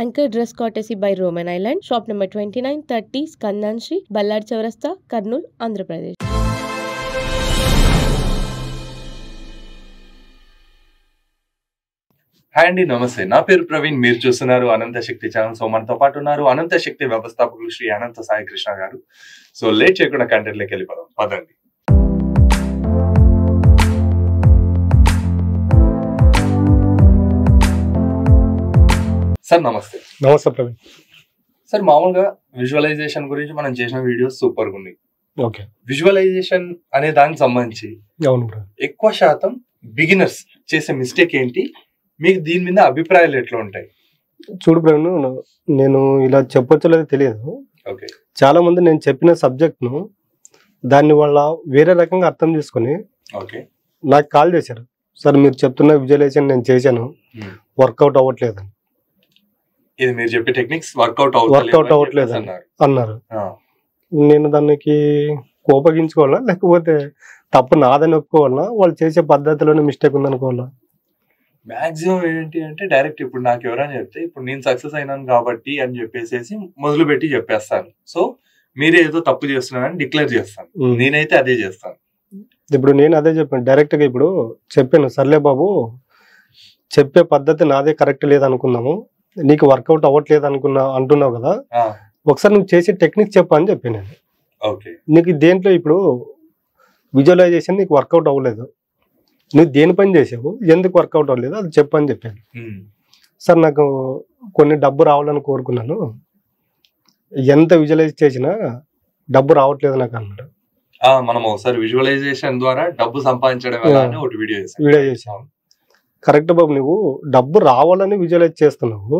Anchor dress courtesy by Roman Island. Shop number 2930 Skandan Street, Ballar Chaurasta, Kurnool, Andhra Pradesh. Hi అండి, నమస్తే. నా పేరు ప్రవీణ్. మీరు చూస్తున్నారు అనంత శక్తి ఛానల్. సో మనతో పాటు ఉన్నారు అనంత శక్తి వ్యవస్థాపకులు శ్రీ అనంత సాయి కృష్ణ గారు. సో లేట్ చేయకుండా కంటెంట్ లోకి వెళ్ళిపోదాం, పదండి. సార్ నమస్తే. నమస్తే ప్రవీణ్. సార్ మామూలుగా విజువలైజేషన్ గురించి మనం చేసిన వీడియోస్ సూపర్ గా ఉన్నాయి. ఓకే, విజువలైజేషన్ అనే దానికి సంబంధించి ఎక్కువ శాతం బిగినర్స్ చేసే మిస్టేక్ ఏంటి, మీకు దీని మీద అభిప్రాయాలు ఎట్లా ఉంటాయి? చూడు ప్రవీణ్, నేను ఇలా చెప్పొచ్చో లేదో తెలియదు. ఓకే, చాలా మంది నేను చెప్పిన సబ్జెక్ట్ ను దాన్ని వాళ్ళ వేరే రకంగా అర్థం చేసుకుని ఓకే నాకు కాల్ చేశారు. సార్ మీరు చెప్తున్న విజువలైజేషన్ నేను చేశాను, వర్కౌట్ అవ్వట్లేదు ఇది మీరు చెప్పే టెక్నిక్స్ వర్కౌట్ అవ్వట్లేదు అన్నారు. నేను దానికి కోపగించుకోవాలా లేకపోతే తప్పు నాదని ఒప్పుకోవాలా, వాళ్ళు చేసే పద్ధతిలోనే మిస్టేక్ ఉందనుకోవాలా? మాక్సిమం ఏంటి అంటే డైరెక్ట్ ఇప్పుడు నాకు ఎవరైనా చెప్తే ఇప్పుడు నేను సక్సెస్ అయినాను కాబట్టి అని చెప్పేసి మొదలు పెట్టి చెప్పేస్తాను. సో మీరే ఏదో తప్పు చేస్తున్నారని డిక్లేర్ చేస్తాను. నేనైతే అదే చేస్తాను. ఇప్పుడు నేను అదే చెప్పాను డైరెక్ట్ గా. ఇప్పుడు చెప్పాను, సర్లే బాబు చెప్పే పద్ధతి నాదే కరెక్ట్ లేదనుకున్నాము, నీకు వర్కౌట్ అవ్వట్లేదు అంటున్నావు కదా, ఒకసారి నువ్వు చేసే టెక్నిక్ చెప్పు అని చెప్పాను నేను. నీకు దేంట్లో ఇప్పుడు విజువలైజేషన్ నీకు వర్కౌట్ అవ్వలేదు, నువ్వు దేని పని చేసావు, ఎందుకు వర్కౌట్ అవ్వలేదు అది చెప్పు అని చెప్పాను. సార్ నాకు కొన్ని డబ్బు రావాలని కోరుకున్నాను, ఎంత విజువలైజ్ చేసినా డబ్బు రావట్లేదు నాకు అన్నాడు. మనం ఒకసారి విజువలైజేషన్ ద్వారా డబ్బు సంపాదించడం వీడియో చేసాం. కరెక్ట్ బాబు, నువ్వు డబ్బు రావాలని విజువలైజ్ చేస్తున్నావు.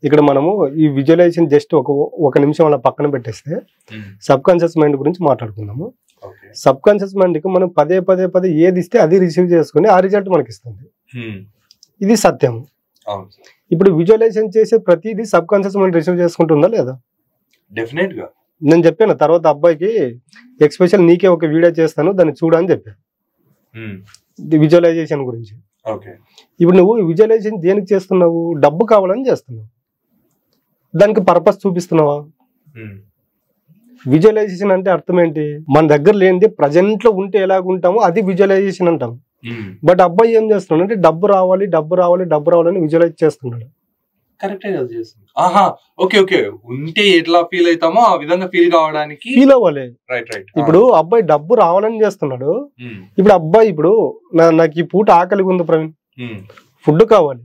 ఇక్కడ మనము ఈ విజువలైజేషన్ జస్ట్ ఒక నిమిషం అలా పక్కన పెట్టేస్తే సబ్ కాన్షియస్ మైండ్ గురించి మాట్లాడుకుందాము. సబ్ కాన్షియస్ మైండ్ కి మనం పదే ఏది ఇస్తే అది రిసీవ్ చేసుకుని ఆ రిజల్ట్ మనకి ఇస్తుంది. ఇది సత్యం. ఇప్పుడు విజువలైజేషన్ చేసే ప్రతిదీ సబ్ కాన్షియస్ మైండ్ రిసీవ్ చేసుకుంటుందా లేదా? డెఫినెట్ గా. నేను చెప్పాను తర్వాత అబ్బాయికి ఎక్స్పెషల్ నీకే ఒక వీడియో చేస్తాను దాన్ని చూడని చెప్పాను విజువలైజేషన్ గురించి. ఇప్పుడు నువ్వు విజువలైజేషన్ దేనికి చేస్తున్నావు? డబ్బు కావాలని చేస్తున్నావు, దానికి పర్పస్ చూపిస్తున్నావా? విజువలైజేషన్ అంటే అర్థం ఏంటి? మన దగ్గర లేనిది ప్రజెంట్ లో ఉంటే ఎలాగుంటామో అది విజువలైజేషన్ అంటాం. బట్ అబ్బాయి ఏం చేస్తున్నాడు అంటే డబ్బు రావాలని విజువలైజ్ చేస్తున్నాడు. కరెక్టే కదా చేస్తుంది. ఓకే ఓకే, ఉంటే ఎట్లా ఫీల్ అవుతామో ఆ విధంగా ఫీల్ అవ్వాలి. ఇప్పుడు అబ్బాయి డబ్బు రావాలని చేస్తున్నాడు. ఇప్పుడు అబ్బాయి ఇప్పుడు నాకు ఈ పూట ఆకలిగా ఉంది ప్రవీణ్, ఫుడ్ కావాలి.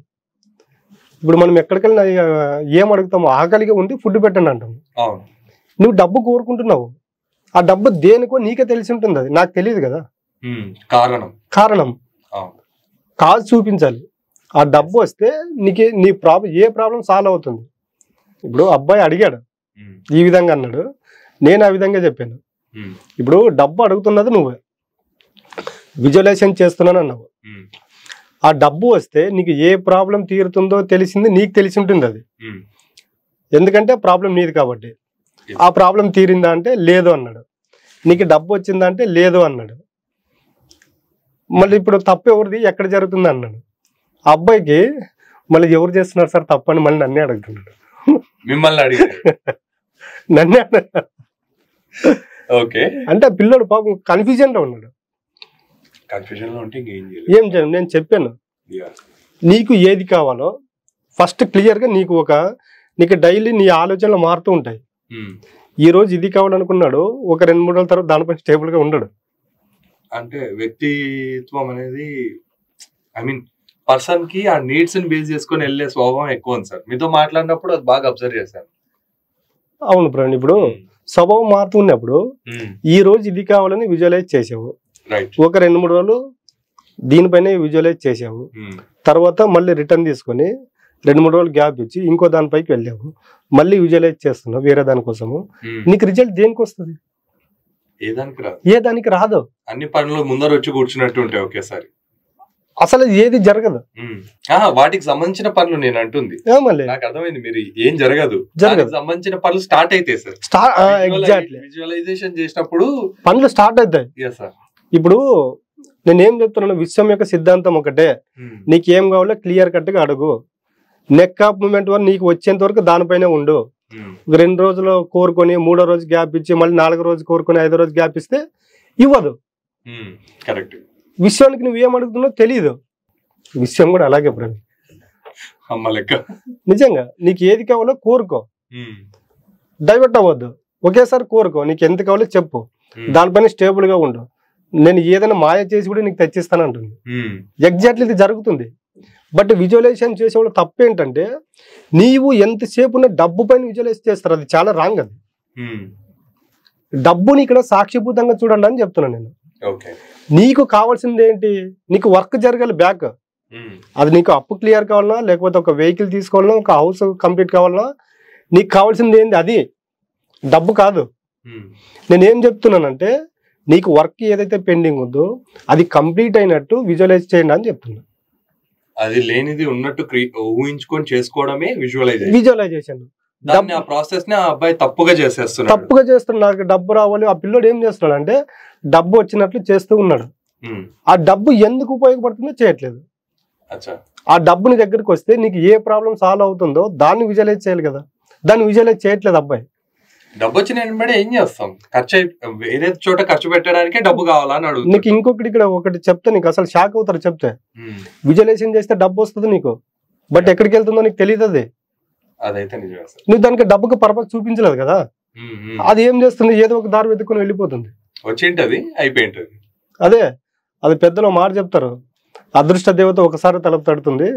ఇప్పుడు మనం ఎక్కడికెళ్ళినా ఏం అడుగుతాము? ఆకలిగా ఉంది, ఫుడ్ పెట్టండి అంటాము. నువ్వు డబ్బు కోరుకుంటున్నావు, ఆ డబ్బు దేనికో నీకే తెలిసి ఉంటుంది, అది నాకు తెలియదు కదా. కారణం కాదు చూపించాలి. ఆ డబ్బు వస్తే నీ ఏ ప్రాబ్లం సాల్వ్ అవుతుంది. ఇప్పుడు అబ్బాయి అడిగాడు, ఈ విధంగా అన్నాడు, నేను ఆ విధంగా చెప్పాను. ఇప్పుడు డబ్బు అడుగుతున్నది నువ్వే, విజువలైజేషన్ చేస్తున్నాను అన్నావు. ఆ డబ్బు వస్తే నీకు ఏ ప్రాబ్లం తీరుతుందో తెలిసింది నీకు తెలిసి ఉంటుంది అది, ఎందుకంటే ప్రాబ్లం నీది కాబట్టి. ఆ ప్రాబ్లం తీరిందా అంటే లేదు అన్నాడు. నీకు డబ్బు వచ్చిందా అంటే లేదు అన్నాడు. మళ్ళీ ఇప్పుడు తప్పు ఎవరిది, ఎక్కడ జరుగుతుంది అన్నాడు. అబ్బాయికి మళ్ళీ ఎవరు చేస్తున్నారు సార్ తప్పు అని మళ్ళీ నన్నే అడుగుతున్నాడు. నన్నే అంటే పిల్లడు పాపం కన్ఫ్యూజన్ లో ఉన్నాడు. ఏం చేయాలి? నేను చెప్పాను, నీకు ఏది కావాలో ఫస్ట్ క్లియర్ గా నీకు డైలీ నీ ఆలోచనలు మారుతూ ఉంటాయి. ఈ రోజు ఇది కావాలనుకున్నాడు, ఒక 2-3 రోజుల తర్వాత దానిపై స్టేబుల్ గా ఉండడు. అంటే వ్యక్తిత్వం అనేది పర్సన్ కి ఆ నీడ్స్ ని బేస్ చేసుకుని వెళ్ళే స్వభావం ఎక్కువ ఉంది సార్. మీతో మాట్లాడినప్పుడు అది బాగా అబ్జర్వ్ చేశాను. అవును ప్రవీణ్, ఇప్పుడు స్వభావం మారుతున్నప్పుడు ఈ రోజు ఇది కావాలని విజువలైజ్ చేసావు, ఒక 2-3 రోజులు దీనిపైన విజువలైజ్ చేసావు, తర్వాత మళ్ళీ రిటర్న్ తీసుకొని 2-3 రోజులు గ్యాప్ ఇచ్చి ఇంకో దానిపైకి వెళ్ళావు, మళ్ళీ విజువలైజ్ చేస్తున్నావు వేరే దానికోసము. నీకు రిజల్ట్ దేనికి వస్తుంది? ఏ దానికి రాదు. అన్ని పనులు ముందర వచ్చి కూర్చున్నట్టు ఉంటాయి ఒకేసారి, అసలు ఏది జరగదు. వాటికి సంబంధించిన పనులు నేను అంటుంది నాకు అర్థమైంది. మీరు ఏం జరగదు, సంబంధించిన పనులు స్టార్ట్ అయితే సార్ విజువలైజేషన్ చేసినప్పుడు పనులు స్టార్ట్ అవుతాయి. ఇప్పుడు నేనేం చెప్తున్నాను, విశ్వం యొక్క సిద్ధాంతం ఒకటే, నీకేం కావాలో క్లియర్ కట్ గా అడుగు. నెక్ ఆఫ్ మూమెంట్ వల్ల నీకు వచ్చేంత వరకు దానిపైనే ఉండు. 2 రోజులు కోరుకొని 3వ రోజు గ్యాప్ ఇచ్చి మళ్ళీ 4వ రోజు కోరుకొని 5వ రోజు గ్యాప్ ఇస్తే ఇవ్వదు. కరెక్ట్. విషయానికి నువ్వేం అడుగుతున్నావు తెలియదు. విషయం కూడా అలాగే ప్రవీణ్. నిజంగా నీకు ఏది కావాలో కోరుకో, డైవర్ట్ అవ్వద్దు. ఒకేసారి కోరుకో, నీకు ఎంత కావాలో చెప్పు, దానిపైన స్టేబుల్ గా ఉండు. నేను ఏదైనా మాయ చేసి కూడా నీకు తెచ్చిస్తాను అంటుంది. ఎగ్జాక్ట్లీ ఇది జరుగుతుంది. బట్ విజువలైజేషన్ చేసేవాళ్ళు తప్పేంటంటే నీవు ఎంతసేపు ఉన్న డబ్బు పైన విజువలైజ్ చేస్తారు. అది చాలా రాంగ్. అది డబ్బుని ఇక్కడ సాక్షిభూతంగా చూడండి అని చెప్తున్నాను నేను. నీకు కావాల్సింది ఏంటి? నీకు వర్క్ జరగాలి బ్యాక్. అది నీకు అప్పు క్లియర్ కావాలన్నా, లేకపోతే ఒక వెహికల్ తీసుకోవాలన్నా, ఒక హౌస్ కంప్లీట్ కావాలన్నా, నీకు కావాల్సింది ఏంటి? అది డబ్బు కాదు. నేనేం చెప్తున్నానంటే నీకు వర్క్ ఏదైతే పెండింగ్ ఉందో అది కంప్లీట్ అయినట్టు విజువలైజ్ చేయండి అని చెప్తున్నా. అది లేనిది ఉన్నట్టు ఊహించుకొని చేసుకోవడమే విజువలైజేషన్. ఆ ప్రాసెస్ ని ఆ అబ్బాయి తప్పుగా చేస్తున్నాడు. నాకు డబ్బు రావాలి. ఆ పిల్లోడు ఏం చేస్తున్నాడు అంటే డబ్బు వచ్చినట్లు చేస్తూ ఉన్నాడు. ఆ డబ్బు ఎందుకు ఉపయోగపడుతుందో చేయట్లేదు. ఆ డబ్బు నీ దగ్గరికి వస్తే నీకు ఏ ప్రాబ్లం సాల్వ్ అవుతుందో దాన్ని విజువలైజ్ చేయాలి కదా. దాన్ని విజువలైజ్ చేయట్లేదు అబ్బాయి. డబ్బు వచ్చిన ఏం చేస్తాం? వేరే చోట ఖర్చు పెట్టడానికి డబ్బు కావాలని అడుగు. నీకు ఇంకొకటి ఇక్కడ ఒకటి చెప్తే నీకు అసలు షాక్ అవుతారు. చెప్తే విజువలైజేషన్ చేస్తే డబ్బు వస్తుంది నీకు, బట్ ఎక్కడికి వెళ్తుందో నీకు తెలియదు. అదైతే నిజమే. నువ్వు దానికి డబ్బుకి పర్పస్ చూపించలేదు కదా. అది ఏం చేస్తుంది? ఏదో ఒక దారి వెతుక్కుని వెళ్ళిపోతుంది. వచ్చింటది, అయిపోయింటది. అదే అది పెద్దలు మాట చెప్తారు, అదృష్ట దేవత ఒకసారి తలుపు తడుతుంది,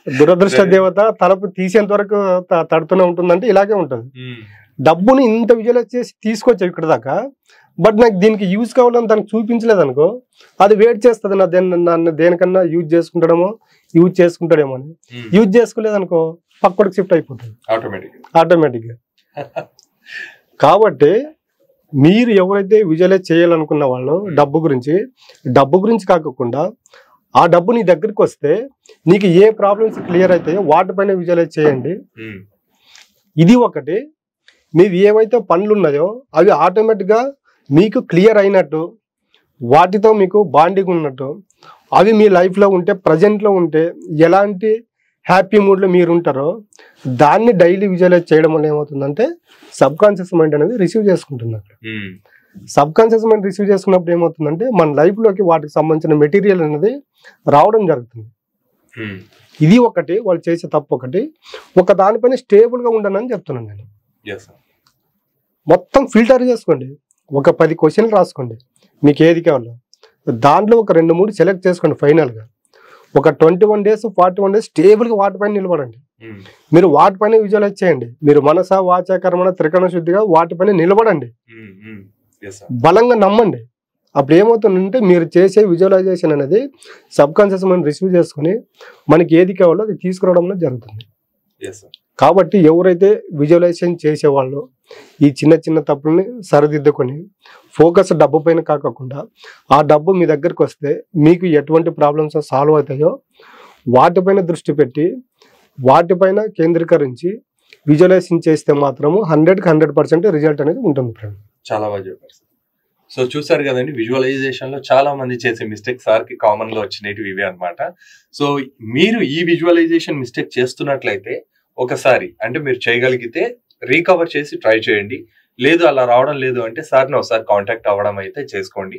దురదృష్ట దేవత తలుపు తీసేంత వరకు తడుతూనే ఉంటుందంటే ఇలాగే ఉంటుంది. డబ్బుని ఇంత విజువలైజ్ చేసి తీసుకొచ్చావు ఇక్కడ దాకా, బట్ నాకు దీనికి యూజ్ కావాలని దానికి చూపించలేదు అనుకో, అది వెయిట్ చేస్తుంది. నన్ను దేనికన్నా యూజ్ చేసుకుంటాడేమో అని. యూజ్ చేసుకోలేదు అనుకో పక్కడికి షిఫ్ట్ అయిపోతుంది ఆటోమేటిక్గా. కాబట్టి మీరు ఎవరైతే విజువలైజ్ చేయాలనుకున్న వాళ్ళు డబ్బు గురించి కాకుండా ఆ డబ్బు నీ దగ్గరికి వస్తే నీకు ఏ ప్రాబ్లమ్స్ క్లియర్ అవుతాయో వాటిపైన విజువలైజ్ చేయండి. ఇది ఒకటి. మీవి ఏవైతే పనులు ఉన్నాయో అవి ఆటోమేటిక్గా మీకు క్లియర్ అయినట్టు, వాటితో మీకు బాండింగ్ ఉన్నట్టు, అవి మీ లైఫ్లో ఉంటే, ప్రజెంట్లో ఉంటే ఎలాంటి హ్యాపీ మూడ్లో మీరు ఉంటారో దాన్ని డైలీ విజువలైజ్ చేయడం వల్ల ఏమవుతుందంటే సబ్ కాన్షియస్ మైండ్ అనేది రిసీవ్ చేసుకుంటుంది. అక్కడ సబ్ కాన్షియస్ మైండ్ రిసీవ్ చేసుకున్నప్పుడు ఏమవుతుందంటే మన లైఫ్లోకి వాటికి సంబంధించిన మెటీరియల్ అనేది రావడం జరుగుతుంది. ఇది ఒకటి వాళ్ళు చేసే తప్పు. ఒక దానిపైన స్టేబుల్గా ఉండను అని చెప్తున్నాను నేను. మొత్తం ఫిల్టర్ చేసుకోండి. ఒక 10 క్వశ్చన్లు రాసుకోండి మీకు ఏది కావాలో. దాంట్లో ఒక 2-3 సెలెక్ట్ చేసుకోండి. ఫైనల్గా ఒక 21 days 41 days స్టేబుల్గా వాటిపైన నిలబడండి. మీరు వాటిపైన విజువలైజ్ చేయండి. మీరు మనస వాచ కర్మణ త్రికరణ శుద్ధిగా వాటిపైన నిలబడండి. బలంగా నమ్మండి. అప్పుడు ఏమవుతుందంటే మీరు చేసే విజువలైజేషన్ అనేది సబ్ కాన్షియస్ మైండ్ రిసీవ్ చేసుకుని మనకి ఏది కావాలో అది తీసుకురావడంలో జరుగుతుంది. కాబట్టి ఎవరైతే విజువలైజేషన్ చేసేవాళ్ళు ఈ చిన్న తప్పుల్ని సరిదిద్దుకొని ఫోకస్ డబ్బు పైన కాకుండా ఆ డబ్బు మీ దగ్గరికి వస్తే మీకు ఎటువంటి ప్రాబ్లమ్స్ సాల్వ్ అవుతాయో వాటిపైన దృష్టి పెట్టి వాటిపైన కేంద్రీకరించి విజువలైజేషన్ చేస్తే మాత్రము 100% రిజల్ట్ అనేది ఉంటుంది. చాలా బాగా చెప్పారు. సో చూసారు కదండి, విజువలైజేషన్ లో చాలా మంది చేసే మిస్టేక్స్ సార్కి కామన్ గా వచ్చినవి ఇవే అనమాట. సో మీరు ఈ విజువలైజేషన్ మిస్టేక్ చేస్తున్నట్లయితే ఒకసారి అంటే మీరు చేయగలిగితే రీకవర్ చేసి ట్రై చేయండి. లేదు అలా రావడం లేదు అంటే సార్ని ఒకసారి కాంటాక్ట్ అవ్వడం అయితే చేసుకోండి.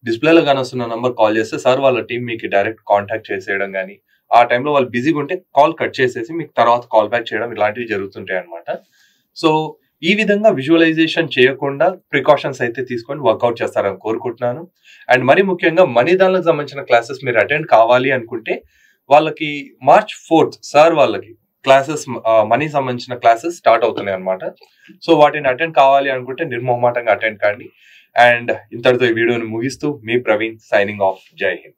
డిస్ప్లేలో కానీ వస్తున్న నంబర్ కాల్ చేస్తే సార్ వాళ్ళ టీం మీకు డైరెక్ట్ కాంటాక్ట్ చేసేయడం కానీ, ఆ టైంలో వాళ్ళు బిజీగా ఉంటే కాల్ కట్ చేసేసి మీకు తర్వాత కాల్ బ్యాక్ చేయడం ఇలాంటివి జరుగుతుంటాయి అనమాట. సో ఈ విధంగా విజువలైజేషన్ చేయకుండా ప్రికాషన్స్ అయితే తీసుకొని వర్కౌట్ చేస్తారని కోరుకుంటున్నాను. అండ్ మరి ముఖ్యంగా మనీ దానికి సంబంధించిన క్లాసెస్ మీరు అటెండ్ కావాలి అనుకుంటే వాళ్ళకి March 4th సార్ వాళ్ళకి క్లాసెస్ మనీ సంబంధించిన క్లాసెస్ స్టార్ట్ అవుతున్నాయి అనమాట. సో వాటిని అటెండ్ కావాలి అనుకుంటే నిర్మోహమాటంగా అటెండ్ కండి. అండ్ ఇంతటితో ఈ వీడియోని ముగిస్తూ మీ ప్రవీణ్ సైనింగ్ ఆఫ్. జై హింద్.